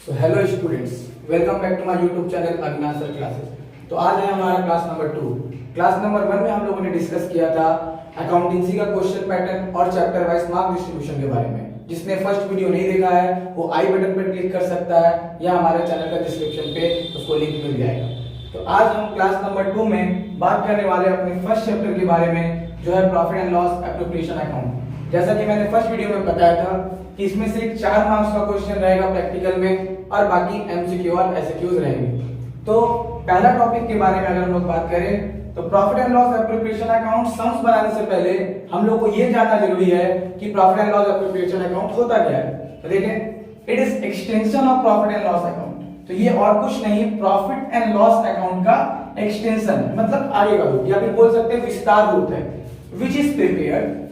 So hello students, welcome back to my YouTube channel Avinash sir classes. तो आज है हमारा क्लास नंबर 2। क्लास नंबर 1 में हम लोगों ने डिस्कस किया था अकाउंटेंसी का क्वेश्चन पैटर्न और चैप्टर वाइज मार्क डिस्ट्रीब्यूशन के बारे में। जिसने फर्स्ट वीडियो नहीं देखा है वो आई बटन पर क्लिक कर सकता है या हमारे चैनल का डिस्क्रिप्शन पे उसको लिंक मिल जाएगा। तो आज हम क्लास नंबर 2 में बात करने वाले अपने फर्स्ट चैप्टर के बारे में, जो है profit and loss appropriation account. जैसा कि मैंने फर्स्ट वीडियो में बताया था कि इसमें से 4 मार्क्स का क्वेश्चन रहेगा प्रैक्टिकल में और बाकी एमसीक्यू और एसक्यूज रहेंगे। तो पहला टॉपिक के बारे में अगर हम लोग बात करें तो profit and loss appropriation account sums बनाने से पहले हम लोग को ये जानना जरूरी है कि profit and loss appropriation account होता क्या है। तो देखें, it is extension of profit and loss account. तो ये और कुछ नहीं, प्रॉफिट एंड लॉस अकाउंट का एक्सटेंशन, मतलब आगे का रूप या फिर बोल सकते हैं विस्तार रूप है, विच इज प्रिपेयर्ड।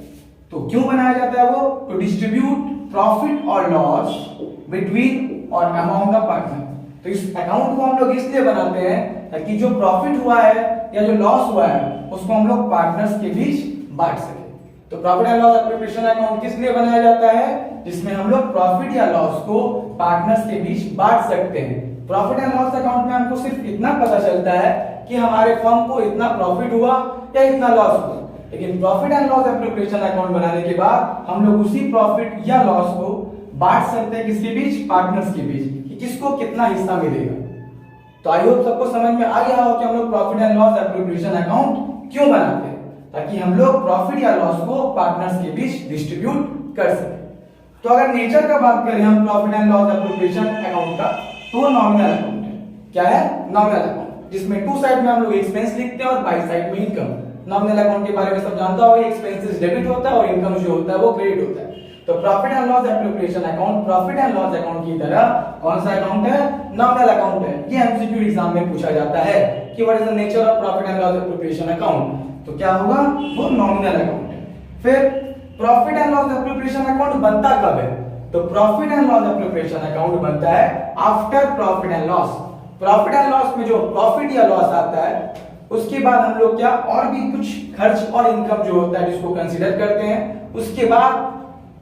तो क्यों बनाया जाता है वो? टू डिस्ट्रीब्यूट प्रॉफिट और लॉस बिटवीन और अमाउंट द पार्टनर। तो इस अकाउंट को हम लोग इसलिए बनाते हैं ताकि जो प्रॉफिट हुआ है या जो लॉस हुआ है उसको हम लोग पार्टनर्स के बीच बांट सके। तो profit and loss appropriation account किस लिए बनाया जाता है? जिसमें हम लोग प्रॉफिट या लॉस को पार्टनर्स के बीच बांट सकते हैं। प्रॉफिट एंड लॉस अकाउंट में हमको सिर्फ इतना पता चलता है कि हमारे फर्म को इतना प्रॉफिट हुआ या इतना लॉस हुआ, लेकिन profit and loss appropriation account बनाने के बाद हम लोग उसी प्रॉफिट या लॉस को बांट सकते हैं किसके बीच? पार्टनर्स के बीच, कि किसको कितना हिस्सा मिलेगा। तो आई होप सबको समझ में आ गया हो कि हम लोग profit and loss appropriation account क्यों बनाते हैं, ताकि हम लोग प्रॉफिट या लॉस को पार्टनर्स के बीच डिस्ट्रीब्यूट कर सकें। तो अगर नेचर का बात करें हम profit and loss appropriation account का, तो वो नॉमिनल अकाउंट है। क्या है? नॉमिनल अकाउंट, जिसमें टू साइड में हम लोग एक्सपेंस लिखते हैं और बाई साइड में इनकम। नॉमिनल अकाउंट के बारे में सब जानता होगा, एक्सपेंसेस डेबिट होता है और इनकम जो होता है वो क्रेडिट होता है। तो profit and loss appropriation account profit and loss account की तरह कौन सा अकाउंट है? नॉमिनल अकाउंट है। ये एमसीक्यू एग्जाम में पूछा जाता है कि what is the nature of profit and loss appropriation account. तो क्या होगा? वो नॉमिनल अकाउंट है। फिर profit and loss appropriation account बनता कब है? तो profit and loss appropriation account बनता है after profit and loss. Profit and loss में जो प्रॉफिट या लॉस आता है उसके बाद हम लोग क्या और भी कुछ खर्च और इनकम जो होता है जिसको कंसीडर करते हैं, उसके बाद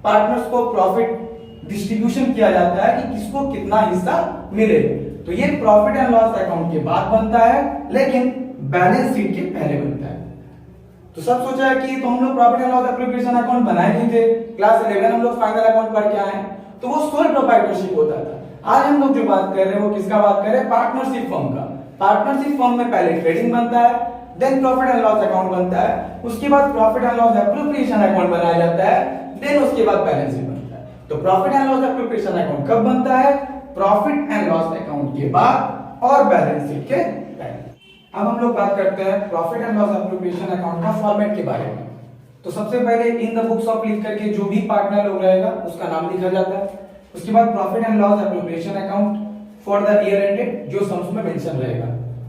पार्टनर्स को प्रॉफिट डिस्ट्रीब्यूशन किया जाता है कि किसको कितना हिस्सा मिले। तो ये प्रॉफिट एंड लॉस अकाउंट के बाद बनता है, लेकिन बैलेंस शीट के पहले बनता है। तो सब सोचा है कि तो हम लोग profit and loss appropriation account बनाए नहीं थे, क्लास 11 हम लोग फाइनल अकाउंट पढ़ के आए हैं, तो वो सोल प्रोप्राइटरशिप होता था। आज हम लोग जो बात कर रहे हैं वो किसका बात कर रहे हैं? पार्टनरशिप फर्म का। पार्टनरशिप फर्म में पहले ट्रेडिंग बनता है, then profit and loss account बनता है, उसके बाद profit and loss appropriation account बनाया जाता है, देन उसके बाद बैलेंस शीट बनता है। तो profit and loss appropriation account कब बनता है? प्रॉफिट एंड लॉस अकाउंट के बाद और बैलेंस शीट के पहले। अब हम लोग बात करते हैं profit and loss appropriation account का फॉर्मेट के बारे में। तो सबसे पहले इन द बुक्स ऑफ लिख करके जो भी पार्टनर लोग रहेगा उसका नाम लिखा जाता है। उसके बाद profit and loss appropriation account for the year ended जो सम्स में मेंशन रहेगा।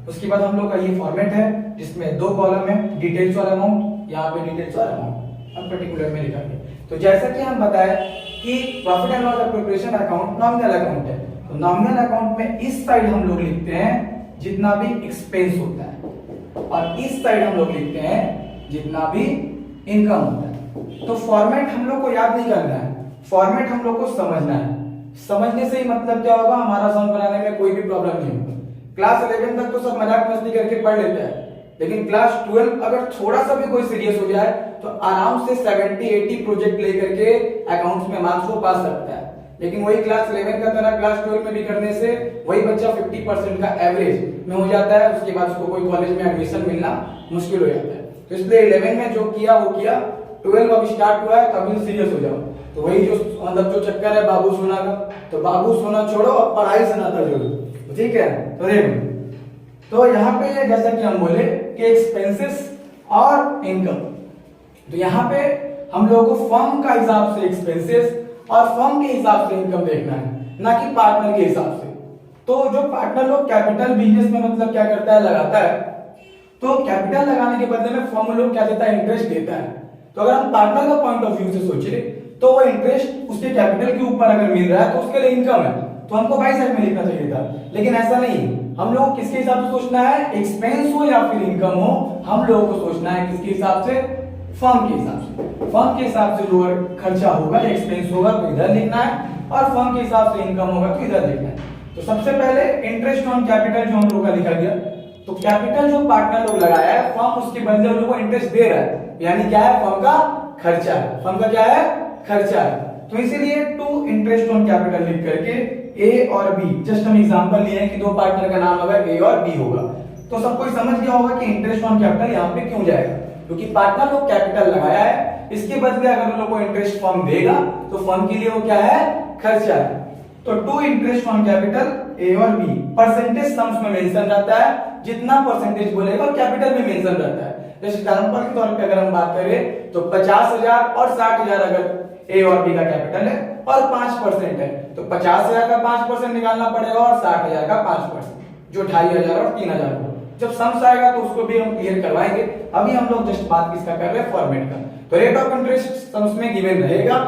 उसके बाद हम लोग का ये फॉर्मेट है जिसमें 2 कॉलम है, डिटेल्स और अमाउंट। यहाँ पे डिटेल्स और अमाउंट हम पर्टिकुलर में लिखेंगे। तो जैसा कि हम बताएं कि profit and loss appropriation account nominal account है, तो नॉमिनल अकाउंट में इस साइड हम लोग लिखते हैं जितना भी एक्सपेंस होता है और इस साइड हम लोग लिखते हैं जितना भी इनकम होता है। तो फॉर्मेट हम लोग को याद नहीं करना है, फॉर्मेट हम लोग को समझना है। समझने से ही मतलब क्या होगा, हमारा सम बनाने में कोई भी प्रॉब्लम नहीं होगा। क्लास 11 तक तो सब मजाक मस्ती करके पढ़ लेते हैं, लेकिन क्लास 12 अगर थोड़ा सा भी कोई सीरियस हो जाए तो आराम से 70-80 प्रोजेक्ट लेकर के अकाउंट्स में मार्क्स को पा सकता है। लेकिन वही क्लास 11 का तरह क्लास 12 में भी करने से वही बच्चा 50% का एवरेज में हो जाता है, उसके बाद उसको कोई कॉलेज में एडमिशन मिलना मुश्किल हो जाता है। तो इसलिए 11 में जो किया वो किया, 12 अब स्टार्ट हुआ है तो अभी सीरियस हो जाओ। तो वही जो मतलब जो चक्कर है बाबू सोना का, तो बाबू सोना छोड़ो और पढ़ाई से नाता जोड़ो, ठीक है। तो देखो, तो यहाँ पे जैसा कि हम बोले कि एक्सपेंसेस और इनकम, तो यहाँ पे हम लोगों को फर्म का हिसाब से एक्सपेंसेस और फर्म के हिसाब से इनकम देखना है, ना कि पार्टनर के हिसाब से। तो जो पार्टनर लोग कैपिटल बिजनेस में मतलब क्या करता है, लगाता है, तो कैपिटल लगाने के बदले में फर्म लोग क्या देता है? इंटरेस्ट देता है। तो अगर हम पार्टनर का पॉइंट ऑफ व्यू से सोचे तो वो इंटरेस्ट उसके कैपिटल के ऊपर अगर मिल रहा है तो उसके लिए इनकम है, तो हमको बाई साइड में लिखना चाहिए था, लेकिन ऐसा नहीं। हम लोगों को किसके हिसाब से सोचना है? एक्सपेंस हो या फिर इनकम हो, हम लोगों को सोचना है किसके हिसाब से? फर्म के हिसाब से। फर्म के हिसाब से जो खर्चा होगा, एक्सपेंस होगा तो इधर लिखना है, और फर्म के हिसाब से इनकम होगा तो इधर लिखना है। तो सबसे पहले इंटरेस्ट ऑन कैपिटल जो हम लोग का लिखा गया, तो कैपिटल जो पार्टनर लोग लगाया है, फर्म उसके बदले उन लोगों को इंटरेस्ट दे रहा है, यानी क्या है, फर्म का खर्चा है, फर्म का क्या है, खर्चा है। तो इसीलिए टू इंटरेस्ट ऑन कैपिटल लिख करके ए और बी, जस्ट हम एग्जांपल लिए हैं कि दो पार्टनर का नाम अगर ए और बी होगा तो सब कोई समझ गया होगा कि इंटरेस्ट ऑन कैपिटल यहाँ पे क्यों जाएगा, क्योंकि पार्टनर लोग कैपिटल लगाया है, इसके बदले अगर उन लोग को इंटरेस्ट फर्म देगा तो फर्म के लिए वो क्या है, खर्चा है। तो to interest on capital A और बी, परसेंटेज सम्स में मेंशन रहता है, जितना परसेंटेज बोलेगा कैपिटल में मेंशन रहता है। जैसे एग्जांपल के तौर पे अगर हम बात करें तो 50,000 और 60,000 अगर ए और बी का कैपिटल है और 5% है तो 50,000 का 5% निकालना पड़ेगा और 60,000 का 5%, जो 2,500 और 3,000 हो। जब सम्स आएगा तो उसको भी हम क्लियर करवाएंगे। अभी हम लोग जस्ट बात किसका कर रहे हैं, फॉर्मेट का। तो रेट ऑफ इंटरेस्ट सम्स में गिवन रहेगा,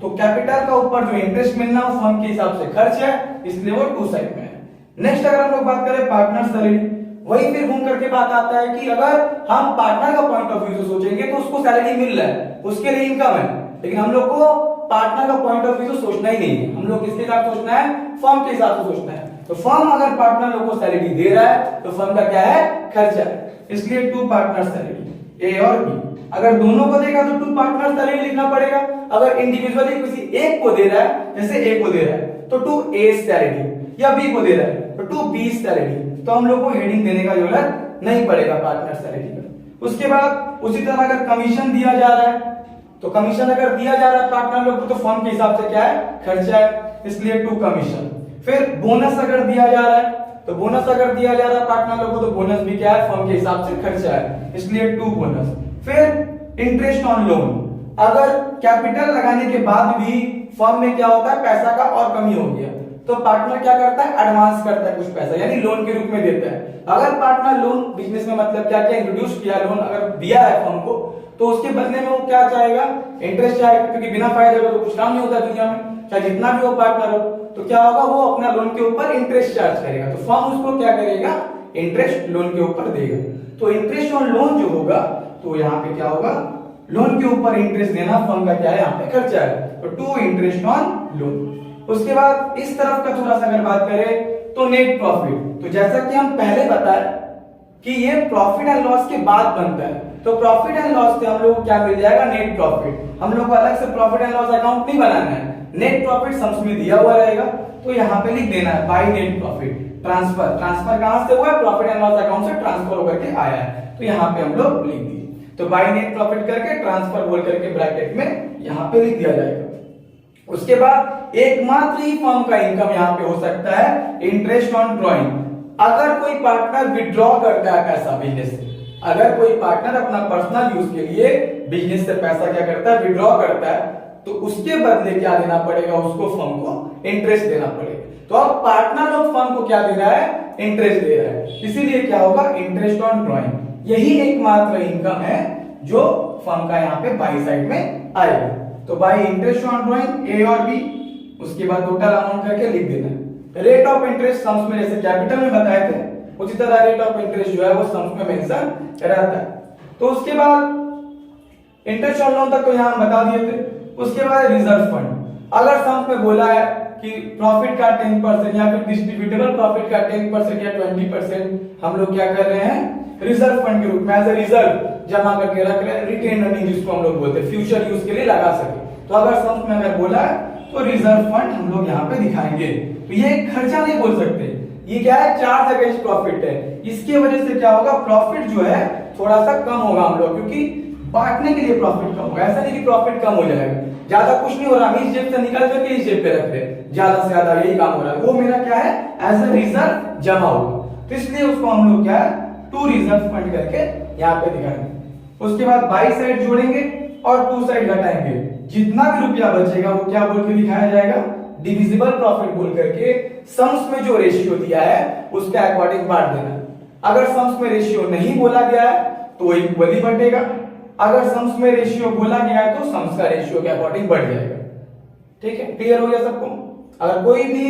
तो कैपिटल का ऊपर जो इंटरेस्ट मिलना वो फर्म के हिसाब से खर्च है, इसलिए वो टू साइड में है। नेक्स्ट अगर हम लोग बात करें पार्टनर सैलरी, वही फिर घूम करके बात आता है कि अगर हम पार्टनर का पॉइंट ऑफ व्यू से सोचेंगे तो उसको सैलरी मिल रहा है, उसके लिए इनकम है, लेकिन हम लोग को पार्टनर का पॉइंट ऑफ व्यू से सोचना ही नहीं है, हम लोग किसके हिसाब से सोचना है, फर्म के हिसाब से सोचना है। तो फर्म अगर पार्टनर लोग को सैलरी दे रहा है तो फर्म का क्या है, खर्चा है, इसलिए टू पार्टनर सैलरी ए और बी। अगर दोनों को देगा तो टू पार्टनर सैलरी लिखना पड़ेगा, अगर इंडिविजुअली किसी एक को दे रहा है, जैसे ए को दे रहा है तो टू ए सैलरी, या बी को दे रहा है तो टू बी सैलरी, तो हम लोग को हेडिंग देने का जरूरत नहीं पड़ेगा पार्टनर सैलरी का। उसके बाद उसी तरह अगर कमीशन दिया जा रहा है तो कमीशन अगर दिया जा रहा है पार्टनर लोग को तो फर्म के हिसाब से क्या है, खर्चा है, इसलिए टू कमीशन। फिर बोनस अगर दिया जा रहा है तो बोनस अगर दिया जा रहा है पार्टनर लोग को तो बोनस भी क्या है, फर्म के हिसाब से खर्चा है, इसलिए टू बोनस। फिर इंटरेस्ट ऑन लोन, अगर कैपिटल लगाने के बाद भी फर्म में क्या होता है, पैसा का और कमी हो गया तो पार्टनर क्या करता है, एडवांस करता है कुछ पैसा, यानी लोन के रूप में देता है। अगर पार्टनर लोन बिजनेस में मतलब क्या क्या इंट्रोड्यूस किया, लोन अगर दिया है फर्म को तो उसके बदले में वो क्या चाहेगा, इंटरेस्ट चाहेगा, क्योंकि बिना फायदे का तो कुछ काम नहीं होता दुनिया में, चाहे जितना भी वो पार्टनर हो। तो क्या होगा, वो अपना लोन के ऊपर इंटरेस्ट चार्ज करेगा, तो फर्म उसको क्या करेगा, इंटरेस्ट लोन के ऊपर देगा। तो इंटरेस्ट ऑन लोन जो होगा तो यहाँ पे क्या होगा, लोन के ऊपर इंटरेस्ट देना फर्म का क्या है, यहाँ पे खर्चा है, तो टू इंटरेस्ट ऑन लोन। उसके बाद इस तरफ का थोड़ा सा अगर बात करें तो नेट प्रॉफिट, तो जैसा कि हम पहले बताए कि ये प्रॉफिट एंड लॉस के बाद बनता है, तो प्रॉफिट एंड लॉस से हम लोग को क्या मिल जाएगा, नेट प्रॉफिट। हम लोग को अलग से प्रॉफिट एंड लॉस अकाउंट नहीं बनाना है, नेट प्रॉफिट सम्स में दिया हुआ रहेगा, तो यहाँ पे लिख देना है by net profit transfer. Transfer कहां से हुआ है, प्रॉफिट एंड लॉस अकाउंट से ट्रांसफर होकर के आया है, तो यहाँ पे हम लोग लिख दिए। तो बाय नेट प्रॉफिट करके ट्रांसफर बोल करके ब्रैकेट में यहाँ पे लिख दिया जाएगा। उसके बाद एकमात्र ही फर्म का इनकम यहाँ पे हो सकता है इंटरेस्ट ऑन ड्रॉइंग। अगर कोई पार्टनर विड्रॉ करता है पैसा बिजनेस से, अगर कोई पार्टनर अपना पर्सनल यूज के लिए बिजनेस से पैसा क्या करता है, विड्रॉ करता है, तो उसके बदले क्या देना पड़ेगा, उसको फर्म को इंटरेस्ट देना पड़ेगा। तो अब पार्टनर लोग फर्म को क्या दे रहा है, इंटरेस्ट दे रहा है, इसीलिए क्या होगा, इंटरेस्ट ऑन ड्रॉइंग। यही एकमात्र इनकम है जो फर्म का यहाँ पे बाई साइड में आएगा। तो by interest on drawing a और बी, उसके बाद टोटल अमाउंट करके लिख देना है। रेट ऑफ इंटरेस्ट सम्स में जैसे कैपिटल में बताए थे उसी तरह रेट ऑफ इंटरेस्ट जो है वो सम्स में मेंशन रहता है। तो उसके बाद इंटरेस्ट ऑन लोन तक तो यहाँ हम बता दिए थे। उसके बाद रिजर्व फंड, अगर सम्स में बोला है कि प्रॉफिट का 10% या फिर डिस्ट्रीब्यूटेबल प्रॉफिट का 10% या 20% हम लोग क्या कर रहे हैं, रिजर्व फंड के रूप में एज ए रिजर्व जमा करके रख रहे हैं, रिटेन अर्निंग जिसको हम लोग बोलते हैं, फ्यूचर यूज के लिए लगा सके। तो अगर सम्स में अगर बोला है तो रिजर्व फंड हम लोग यहाँ पे दिखाएंगे। तो ये खर्चा नहीं बोल सकते, ये क्या है, चार्ज अगेंस्ट प्रॉफिट है। इसकी वजह से क्या होगा, प्रॉफिट जो है थोड़ा सा कम होगा हम लोग, क्योंकि बांटने के लिए प्रॉफिट कम होगा। ऐसा नहीं कि प्रॉफिट कम हो जाएगा, ज्यादा कुछ नहीं हो रहा, हम इस जेब से निकाल करके इस जेब पे रख रहे हैं, ज्यादा से ज्यादा यही काम हो रहा है, वो मेरा क्या है, एज ए रिजर्व जमा होगा। तो इसलिए उसको हम लोग क्या है, टू रिजर्व फंड करके यहाँ पे दिखाएंगे। उसके बाद बाई साइड जोड़ेंगे और टू साइड घटाएंगे, जितना भी रुपया बचेगा वो क्या बोल के दिखाया जाएगा, डिविजिबल प्रॉफिट बोल करके सम्स में जो रेशियो दिया है उसके अकॉर्डिंग बांट देना। अगर सम्स में रेशियो नहीं बोला गया है तो वो इक्वली बटेगा, अगर सम्स में रेशियो बोला गया है तो सम्स का रेशियो के अकॉर्डिंग बढ़ जाएगा। ठीक है, क्लियर हो गया सबको। अगर कोई भी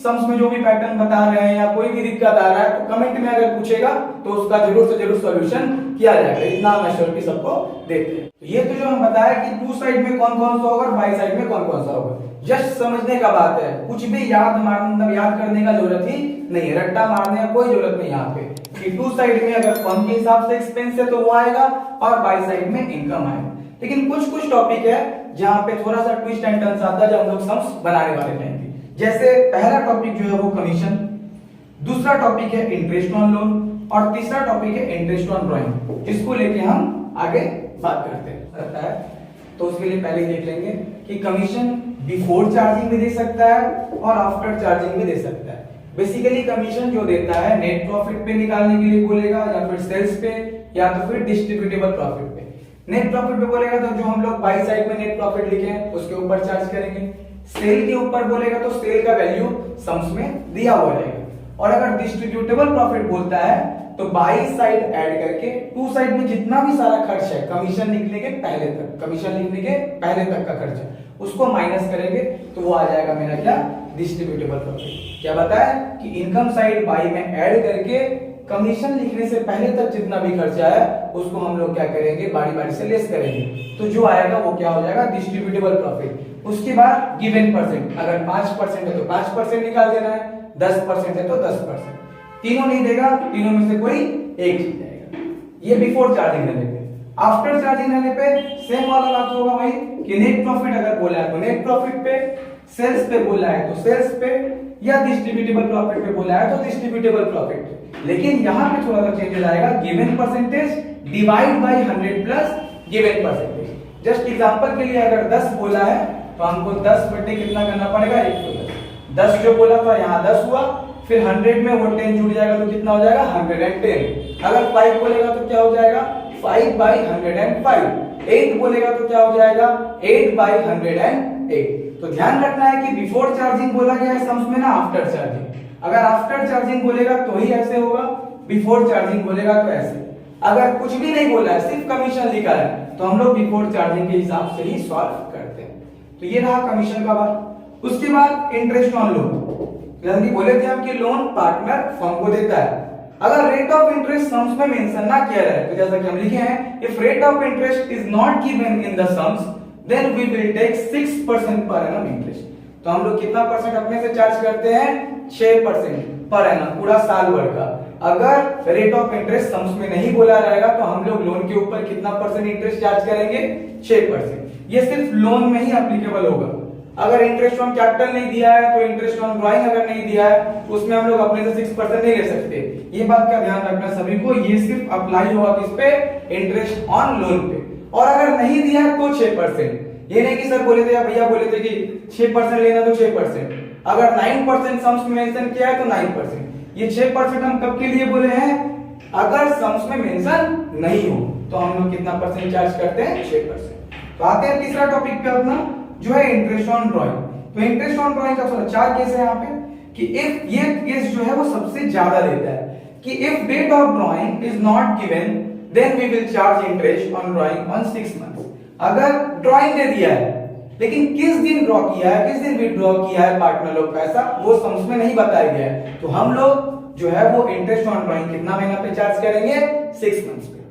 सम्स में जो भी पैटर्न बता रहे हैं या कोई भी दिक्कत आ रहा है तो कमेंट में अगर पूछेगा तो उसका जरूर से जरूर सॉल्यूशन किया जाएगा, इतना हम एश्योरिटी सबको देते हैं। तो ये तो जो हम बताया कि टू साइड में कौन कौन सा होगा और बाई साइड में कौन कौन सा होगा, जस्ट समझने का बात है, कुछ भी याद मारने याद करने का जरूरत ही नहीं है, रट्टा मारने का कोई जरूरत नहीं यहाँ पे कि टू साइड में अगर फर्म के हिसाब से एक्सपेंस है तो वो आएगा और बाई साइड में इनकम आएगा। लेकिन कुछ कुछ टॉपिक है जहाँ पे थोड़ा सा ट्विस्ट एंड टर्न्स आता है जब हम लोग सम्स बनाने वाले रहेंगे। जैसे पहला टॉपिक जो है वो कमीशन, दूसरा टॉपिक है इंटरेस्ट ऑन लोन और तीसरा टॉपिक है इंटरेस्ट ऑन ड्राइंग, जिसको लेके हम आगे बात करते हैं। तो उसके लिए पहले देख लेंगे कि कमीशन बिफोर चार्जिंग भी दे सकता है और आफ्टर चार्जिंग भी दे सकता है। बेसिकली कमीशन जो देता है नेट प्रॉफिट पे निकालने के लिए बोलेगा या फिर सेल्स पे या तो फिर डिस्ट्रीब्यूटेबल प्रॉफिट पे। नेट प्रॉफिट पे बोलेगा तो जो हम लोग बाई साइड में नेट प्रॉफिट लिखे हैं उसके ऊपर चार्ज करेंगे, सेल के ऊपर बोलेगा तो सेल का वैल्यू सम्स में दिया हुआ रहेगा, और अगर डिस्ट्रीब्यूटेबल प्रॉफिट बोलता है तो बाई साइड ऐड करके टू साइड में जितना भी सारा खर्च है कमीशन लिखने के पहले तक, कमीशन लिखने के पहले तक का खर्चा उसको माइनस करेंगे तो वो आ जाएगा मेरा क्या, डिस्ट्रीब्यूटेबल प्रॉफिट। क्या बताया कि इनकम साइड बाई में ऐड करके कमीशन लिखने से पहले तक जितना भी खर्चा है उसको हम लोग क्या करेंगे, बारी बारी से लेस करेंगे, तो जो आएगा वो क्या हो जाएगा, डिस्ट्रीब्यूटेबल प्रॉफिट। उसके बाद गिवन परसेंट, अगर 5% है तो 5% निकाल देना है, 10% है तो 10%, तीनों नहीं देगा तो तीनों में से कोई एक चीज जाएगा। ये बिफोर चार्जिंग रहने पे। आफ्टर चार्जिंग रहने पे सेम वाला बात होगा वही कि नेट प्रॉफिट अगर बोला है तो नेट प्रॉफिट पे, सेल्स पे बोला है तो सेल्स पे, या डिस्ट्रीब्यूटेबल प्रॉफिट पे बोला है तो डिस्ट्रीब्यूटेबल प्रॉफिट पे। लेकिन यहाँ पे थोड़ा सा चेंजेस आएगा, given percentage divide by 100 plus given percentage. Just example के लिए अगर 10 बोला है तो हमको 10 बटे कितना करना पड़ेगा, 110। 10 जो बोला था यहाँ 10 हुआ, फिर 100 में वो 10 जुड़ जाएगा तो कितना हो जाएगा, 110। अगर 5 बोलेगा तो क्या हो जाएगा, 5 बाई 105। 8 बोलेगा तो क्या हो जाएगा, 8 बाई 108। तो ध्यान रखना है कि बिफोर चार्जिंग बोला गया है सम्स में ना आफ्टर चार्जिंग। अगर आफ्टर चार्जिंग बोलेगा तो ही ऐसे होगा, बिफोर चार्जिंग बोलेगा तो ऐसे। अगर कुछ भी नहीं बोला है, सिर्फ कमीशन लिखा है, तो हम लोग बिफोर चार्जिंग के हिसाब से ही सॉल्व करते हैं। तो ये रहा कमीशन का बात। उसके बाद इंटरेस्ट ऑन लोन, जैसे बोले थे हम कि लोन पार्टनर फर्म को देता है। अगर रेट ऑफ इंटरेस्ट सम्स में मेंशन ना किया जाए तो जैसा कि हम लिखे हैं, if rate of interest is not given in the sums then we will take 6% per annum interest. तो हम लोग कितना परसेंट अपने से चार्ज करते हैं, 6% पर एनम, पूरा साल भर का। अगर रेट ऑफ इंटरेस्ट सम्स में नहीं बोला रहेगा तो हम लोग लोन के ऊपर कितना परसेंट इंटरेस्ट चार्ज करेंगे, 6%। ये सिर्फ लोन में ही एप्लीकेबल होगा। अगर इंटरेस्ट ऑन कैपिटल नहीं दिया है तो इंटरेस्ट ऑन ड्राइंग अगर नहीं दिया है तो उसमें हम लोग अपने से 6% नहीं ले सकते। ये बात का ध्यान रखना सभी को, ये सिर्फ अप्लाई होगा किस पे, इंटरेस्ट ऑन लोन पे। और अगर नहीं दिया है तो 6%। ये नहीं कि सर बोले थे या भैया बोले थे कि 6% लेना तो 6%। अगर 9% सम्स में मेंशन किया है तो 9%। ये 6% हम कब के लिए बोले हैं, अगर सम्स में मेंशन नहीं हो तो हम लोग कितना परसेंट चार्ज करते हैं, 6%। तो आते हैं तीसरा टॉपिक पे अपना, जो है इंटरेस्ट ऑन ड्राइंग। तो इंटरेस्ट ऑन ड्राइंग का थोड़ा 4 केस है यहाँ पे कि इफ, ये केस जो है वो सबसे ज्यादा देता है कि if date of drawing is not given then we will charge interest on drawing on 6 months. अगर ड्राइंग दे दिया है लेकिन किस दिन ड्रॉ किया है, किस दिन विड्रॉ किया है पार्टनर लोग पैसा, वो सम्स में नहीं बताया गया है, तो हम लोग जो है वो इंटरेस्ट ऑन ड्राइंग कितना महीना पे चार्ज करेंगे, 6 मंथ्स पे।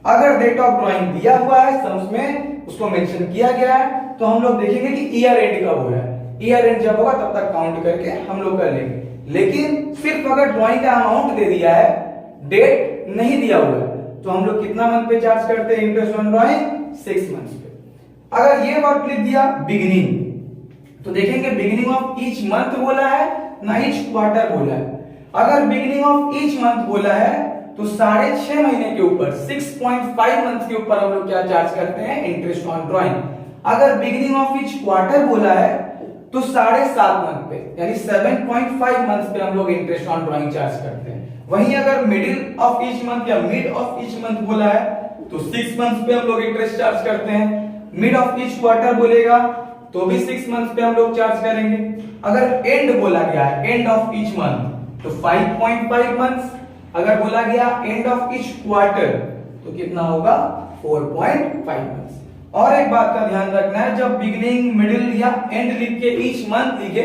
अगर डेट ऑफ ड्राइंग दिया हुआ है सम्स में, उसको मेंशन किया गया है, तो हम लोग देखेंगे कि ईयर एंड कब हो रहा है। ईयर एंड जब होगा तब तक काउंट करके हम लोग कर लेंगे। लेकिन सिर्फ अगर ड्राइंग का अमाउंट दे दिया है, डेट नहीं दिया हुआ है, तो हम लोग कितना मंथ पे चार्ज करते हैं इंटरेस्ट ऑन ड्राइंग, 6 मंथ्स पे। अगर ये वर्ड लिख दिया बिगिनिंग, तो देखेंगे बिगिनिंग ऑफ ईच मंथ बोला है ना ईच क्वार्टर बोला है। अगर बिगिनिंग ऑफ ईच मंथ बोला है तो 6.5 महीने के ऊपर 6.5 मंथ के ऊपर हम लोग क्या चार्ज करते हैं, इंटरेस्ट ऑन ड्राइंग। अगर बिगिनिंग ऑफ ईच क्वार्टर बोला है तो 7.5 मंथ पे यानी 7.5 मंथ पे हम लोग इंटरेस्ट ऑन ड्राइंग चार्ज करते हैं। वहीं अगर मिडिल ऑफ ईच मंथ या मिड ऑफ ईच मंथ बोला है तो 6 मंथ पे हम लोग इंटरेस्ट चार्ज करते हैं। मिड ऑफ ईच क्वार्टर बोलेगा तो भी 6 मंथ पे हम लोग चार्ज करेंगे। अगर एंड बोला गया है, एंड ऑफ ईच मंथ, तो 5.5 मंथ्स। अगर बोला गया एंड ऑफ ईच क्वार्टर तो कितना होगा, 4.5 मंथ्स। और एक बात का ध्यान रखना है, जब बिगिनिंग, मिडिल या एंड लिख के ईच मंथ लिखे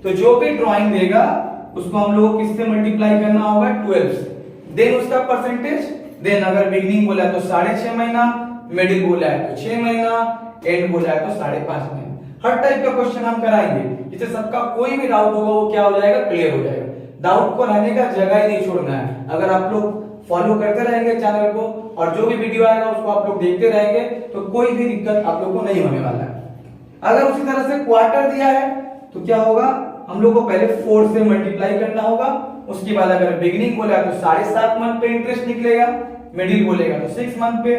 तो जो भी ड्राइंग देगा उसको हम लोग किससे मल्टीप्लाई करना होगा, 12 से। देन उसका परसेंटेज, देन अगर बिगनिंग बोला है तो 6.5 महीना, मिडिल बोला है तो 6 महीना, एंड बोला है तो 5.5 महीना। हर टाइप का क्वेश्चन हम कराएंगे, जिससे सबका कोई भी डाउट होगा वो क्या हो जाएगा, क्लियर हो जाएगा। डाउट को रहने का जगह ही नहीं छोड़ना है। अगर आप लोग फॉलो करते रहेंगे चैनल को और जो भी वीडियो आएगा उसको आप लोग देखते रहेंगे तो कोई भी दिक्कत आप लोग को नहीं होने वाला है। अगर उसी तरह से क्वार्टर दिया है तो क्या होगा, हम लोग को पहले 4 से मल्टीप्लाई करना होगा। उसके बाद अगर बिगिनिंग बोलेगा तो 7.5 मंथ पे इंटरेस्ट निकलेगा, मिडिल बोलेगा तो 6 मंथ पे,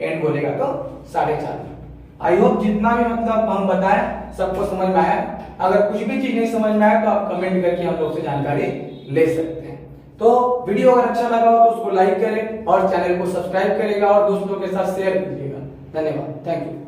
एंड बोलेगा तो 4.5। आई होप जितना भी मतलब हम बताएं सबको समझ में आया। अगर कुछ भी चीज नहीं समझ में आया तो आप कमेंट करके हम लोग से जानकारी ले सकते हैं। तो वीडियो अगर अच्छा लगा हो तो उसको लाइक करें और चैनल को सब्सक्राइब करेगा और दोस्तों के साथ शेयर कीजिएगा। धन्यवाद, थैंक यू।